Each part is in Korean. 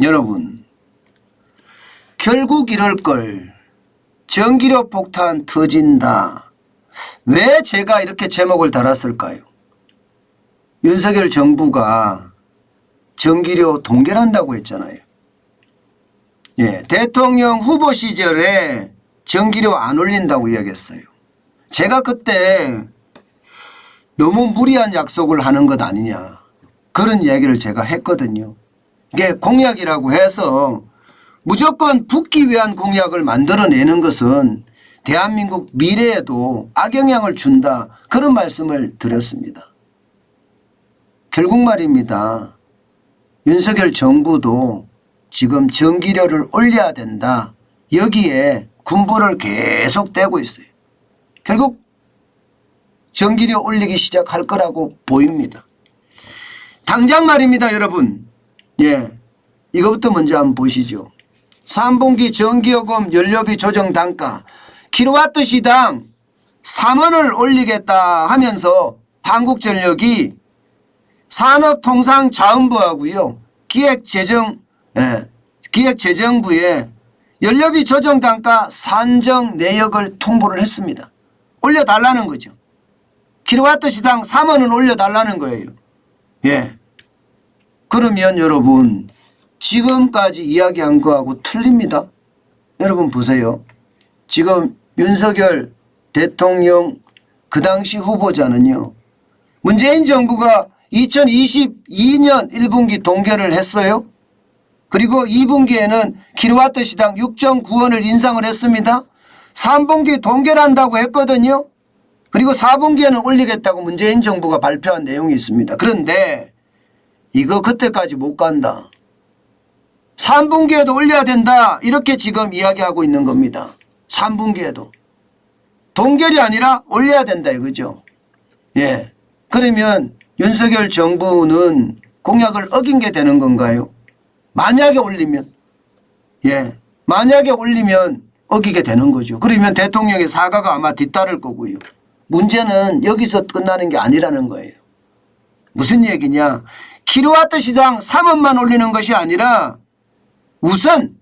여러분, 결국 이럴 걸. 전기료 폭탄 터진다. 왜 제가 이렇게 제목을 달았을까요? 윤석열 정부가 전기료 동결한다고 했잖아요. 예, 대통령 후보 시절에 전기료 안 올린다고 이야기했어요. 제가 그때 너무 무리한 약속을 하는 것 아니냐, 그런 이야기를 제가 했거든요. 이게 공약이라고 해서 무조건 붙기 위한 공약을 만들어내는 것은 대한민국 미래에도 악영향을 준다, 그런 말씀을 드렸습니다. 결국 말입니다. 윤석열 정부도 지금 전기료를 올려야 된다, 여기에 군부를 계속 떼고 있어요. 결국 전기료 올리기 시작할 거라고 보입니다. 당장 말입니다, 여러분. 예, 이거부터 먼저 한번 보시죠. 3분기 전기요금 연료비 조정 단가 킬로와트 시당 3원을 올리겠다 하면서 한국전력이 산업통상자원부하고요, 기획재정부에 연료비 조정 단가 산정 내역을 통보를 했습니다. 올려달라는 거죠. 킬로와트 시당 3원은 올려달라는 거예요. 예. 그러면 여러분, 지금까지 이야기한 거하고 틀립니다. 여러분 보세요. 지금 윤석열 대통령 그 당시 후보자는요, 문재인 정부가 2022년 1분기 동결을 했어요. 그리고 2분기에는 킬로와트 시당 6.9원을 인상을 했습니다. 3분기 동결한다고 했거든요. 그리고 4분기에는 올리겠다고 문재인 정부가 발표한 내용이 있습니다. 그런데 이거 그때까지 못 간다. 3분기에도 올려야 된다, 이렇게 지금 이야기하고 있는 겁니다. 3분기에도. 동결이 아니라 올려야 된다 이거죠. 예. 그러면 윤석열 정부는 공약을 어긴 게 되는 건가요? 만약에 올리면, 예, 만약에 올리면 어기게 되는 거죠. 그러면 대통령의 사과가 아마 뒤따를 거고요. 문제는 여기서 끝나는 게 아니라는 거예요. 무슨 얘기냐? 킬로와트 시당 3원만 올리는 것이 아니라 우선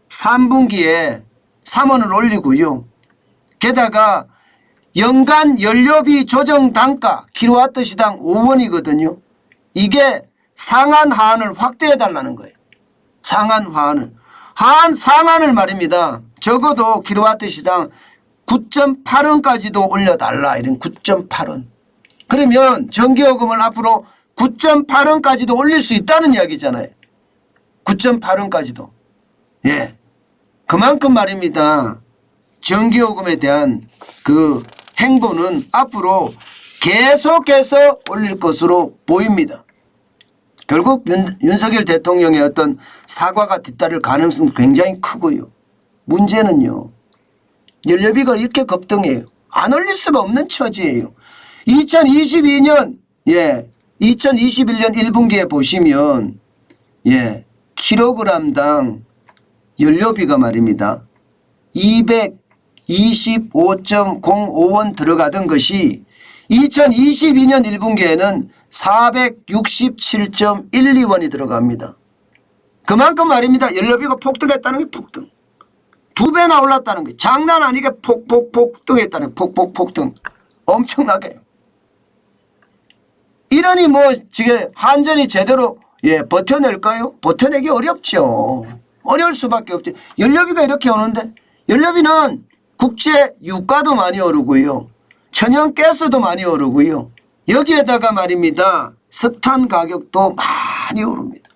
3분기에 3원을 올리고요. 게다가 연간 연료비 조정 단가 킬로와트 시당 5원이거든요. 이게 상한 하한을 확대해 달라는 거예요. 상한 하한을. 상한을 말입니다. 적어도 킬로와트 시당 9.8원까지도 올려달라, 이런 9.8원. 그러면 전기요금을 앞으로 9.8원까지도 올릴 수 있다는 이야기잖아요. 9.8원까지도. 예. 그만큼 말입니다. 전기요금에 대한 그 행보는 앞으로 계속해서 올릴 것으로 보입니다. 결국 윤석열 대통령의 어떤 사과가 뒤따를 가능성은 굉장히 크고요. 문제는요, 연료비가 이렇게 급등해요. 안 올릴 수가 없는 처지예요. 2022년, 예, 2021년 1분기에 보시면, 예, 킬로그램당 연료비가 말입니다. 225.05원 들어가던 것이 2022년 1분기에는 467.12원이 들어갑니다. 그만큼 말입니다. 연료비가 폭등했다는 게 폭등. 2배나 올랐다는 게 장난 아니게 폭등했다는 게 폭등. 엄청나게. 이러니 뭐 지금 한전이 제대로, 예, 버텨낼까요? 버텨내기 어렵죠. 어려울 수밖에 없죠. 연료비가 이렇게 오는데, 연료비는 국제 유가도 많이 오르고요, 천연가스도 많이 오르고요, 여기에다가 말입니다, 석탄 가격도 많이 오릅니다.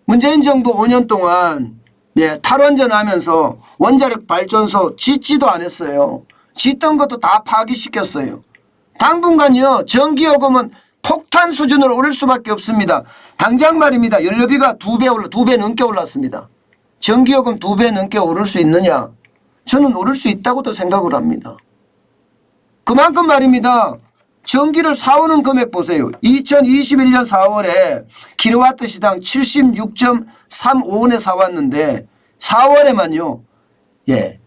문재인 정부 5년 동안, 예, 탈원전하면서 원자력 발전소 짓지도 안 했어요. 짓던 것도 다 파기시켰어요. 당분간요, 전기요금은 폭탄 수준으로 오를 수밖에 없습니다. 당장 말입니다. 연료비가 2배 넘게 올랐습니다. 전기요금 2배 넘게 오를 수 있느냐? 저는 오를 수 있다고도 생각을 합니다. 그만큼 말입니다. 전기를 사오는 금액 보세요. 2021년 4월에 킬로와트 시당 76.35원에 사왔는데 4월에만요, 예,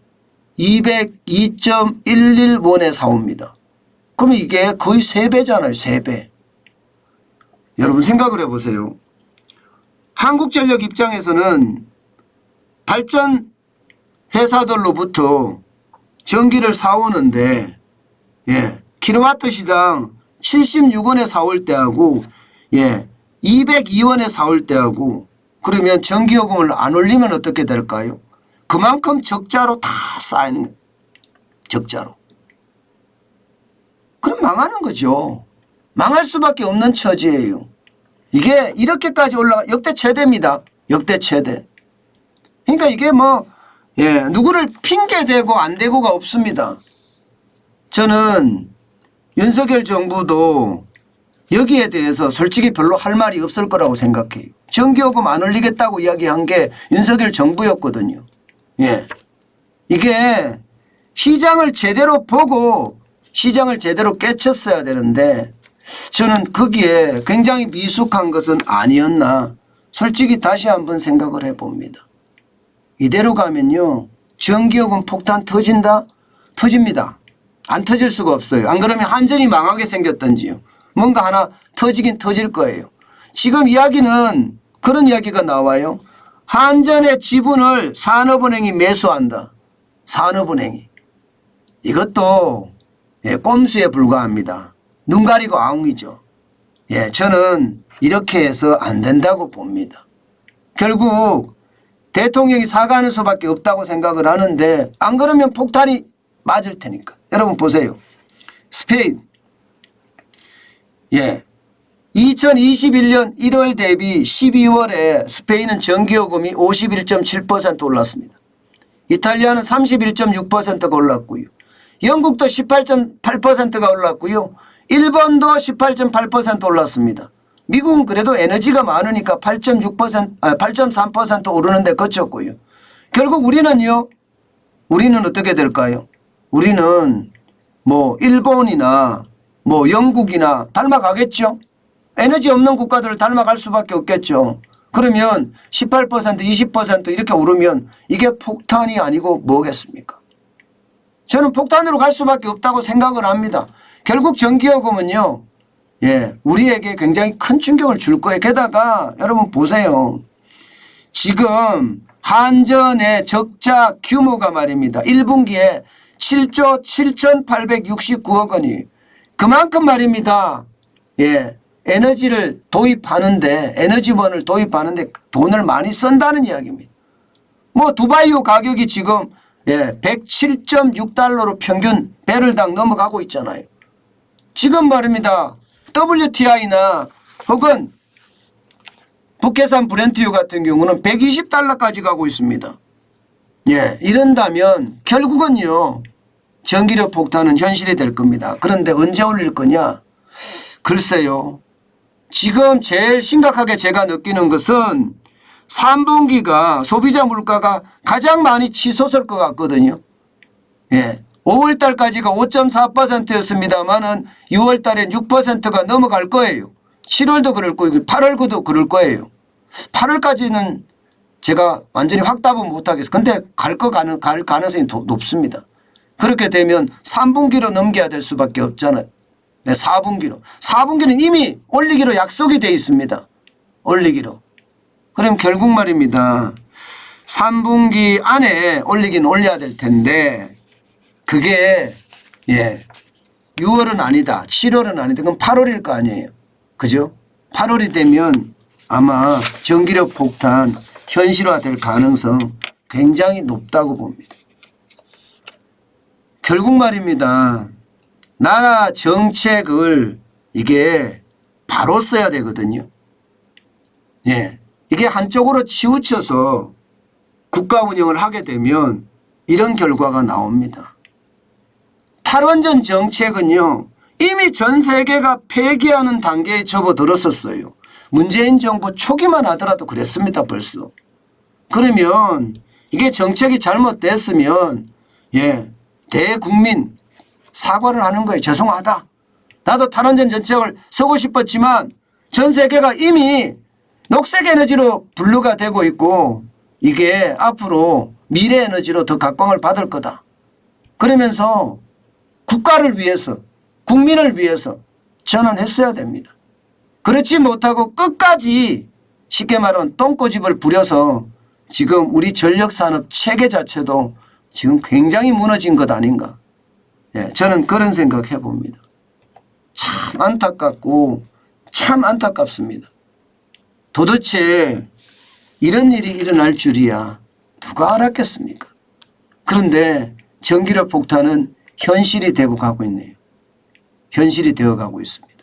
202.11원에 사옵니다. 그러면 이게 거의 3배잖아요. 3배. 여러분 생각을 해보세요. 한국전력 입장에서는 발전 회사들로부터 전기를 사오는데 킬로와트 시당 76원에 사올 때하고 202원에 사올 때하고 그러면 전기요금을 안 올리면 어떻게 될까요? 그만큼 적자로 다 쌓이는 거예요. 적자로. 그럼 망하는 거죠. 망할 수밖에 없는 처지예요. 이게 이렇게까지 올라가 역대 최대입니다. 역대 최대. 그러니까 이게 누구를 핑계대고 안 대고가 없습니다. 저는 윤석열 정부도 여기에 대해서 솔직히 별로 할 말이 없을 거라고 생각해요. 전기요금 안 올리겠다고 이야기한 게 윤석열 정부였거든요. 이게 시장을 제대로 보고 시장을 제대로 깨쳤어야 되는데 저는 거기에 굉장히 미숙한 것은 아니었나 솔직히 다시 한번 생각을 해봅니다. 이대로 가면요. 전기요금 폭탄 터진다? 터집니다. 안 터질 수가 없어요. 안 그러면 한전이 망하게 생겼던지요. 뭔가 하나 터지긴 터질 거예요. 지금 이야기는 그런 이야기가 나와요. 한전의 지분을 산업은행이 매수한다. 산업은행이. 이것도 꼼수에 불과합니다. 눈 가리고 아웅이죠. 저는 이렇게 해서 안 된다고 봅니다. 결국 대통령이 사과하는 수밖에 없다고 생각을 하는데 안 그러면 폭탄이 맞을 테니까. 여러분 보세요. 스페인 2021년 1월 대비 12월에 스페인은 전기요금이 51.7% 올랐습니다. 이탈리아는 31.6%가 올랐고요. 영국도 18.8%가 올랐고요. 일본도 18.8% 올랐습니다. 미국은 그래도 에너지가 많으니까 8.3% 오르는데 그쳤고요. 결국 우리는요. 우리는 어떻게 될까요? 우리는 일본이나 영국이나 닮아가겠죠. 에너지 없는 국가들을 닮아갈 수밖에 없겠죠. 그러면 18% 20% 이렇게 오르면 이게 폭탄이 아니고 뭐겠습니까? 저는 폭탄으로 갈 수밖에 없다고 생각을 합니다. 결국 전기요금은요. 우리에게 굉장히 큰 충격을 줄 거예요. 게다가 여러분 보세요. 지금 한전의 적자 규모가 말입니다. 1분기에 7조 7,869억 원이 그만큼 말입니다. 에너지를 도입하는데 에너지원을 도입하는데 돈을 많이 쓴다는 이야기입니다. 두바이유 가격이 지금 107.6달러로 평균 배럴당 넘어가고 있잖아요. 지금 말입니다. WTI나 혹은 북해산 브렌트유 같은 경우는 120달러까지 가고 있습니다. 이런다면 결국은요. 전기료 폭탄은 현실이 될 겁니다. 그런데 언제 올릴 거냐? 글쎄요. 지금 제일 심각하게 제가 느끼는 것은 3분기가 소비자 물가가 가장 많이 치솟을 것 같거든요. 5월 달까지가 5.4%였습니다만은 6월 달엔 6%가 넘어갈 거예요. 7월도 그럴 거고 8월도 그럴 거예요. 8월까지는 제가 완전히 확답은 못하겠어요. 근데 갈 가능성이 높습니다. 그렇게 되면 3분기로 넘겨야 될 수밖에 없잖아요. 4분기로. 4분기는 이미 올리기로 약속이 돼 있습니다. 올리기로. 그럼 결국 말입니다. 3분기 안에 올리긴 올려야 될 텐데 그게 6월은 아니다. 7월은 아니다. 그럼 8월일 거 아니에요. 그죠? 8월이 되면 아마 전기료 폭탄 현실화될 가능성 굉장히 높다고 봅니다. 결국 말입니다. 나라 정책을 이게 바로 써야 되거든요. 이게 한쪽으로 치우쳐서 국가 운영을 하게 되면 이런 결과가 나옵니다. 탈원전 정책은요. 이미 전 세계가 폐기하는 단계에 접어들었었어요. 문재인 정부 초기만 하더라도 그랬습니다. 벌써. 그러면 이게 정책이 잘못됐으면 대국민 사과를 하는 거예요. 죄송하다. 나도 탈원전 정책을 쓰고 싶었지만 전 세계가 이미 녹색 에너지로 분류가 되고 있고 이게 앞으로 미래 에너지로 더 각광을 받을 거다. 그러면서 국가를 위해서 국민을 위해서 전환했어야 됩니다. 그렇지 못하고 끝까지 쉽게 말하면 똥꼬집을 부려서 지금 우리 전력산업 체계 자체도 지금 굉장히 무너진 것 아닌가. 예, 저는 그런 생각해 봅니다. 참 안타깝고 참 안타깝습니다. 도대체 이런 일이 일어날 줄이야 누가 알았겠습니까? 그런데 전기료 폭탄은 현실이 되고 가고 있네요. 현실이 되어 가고 있습니다.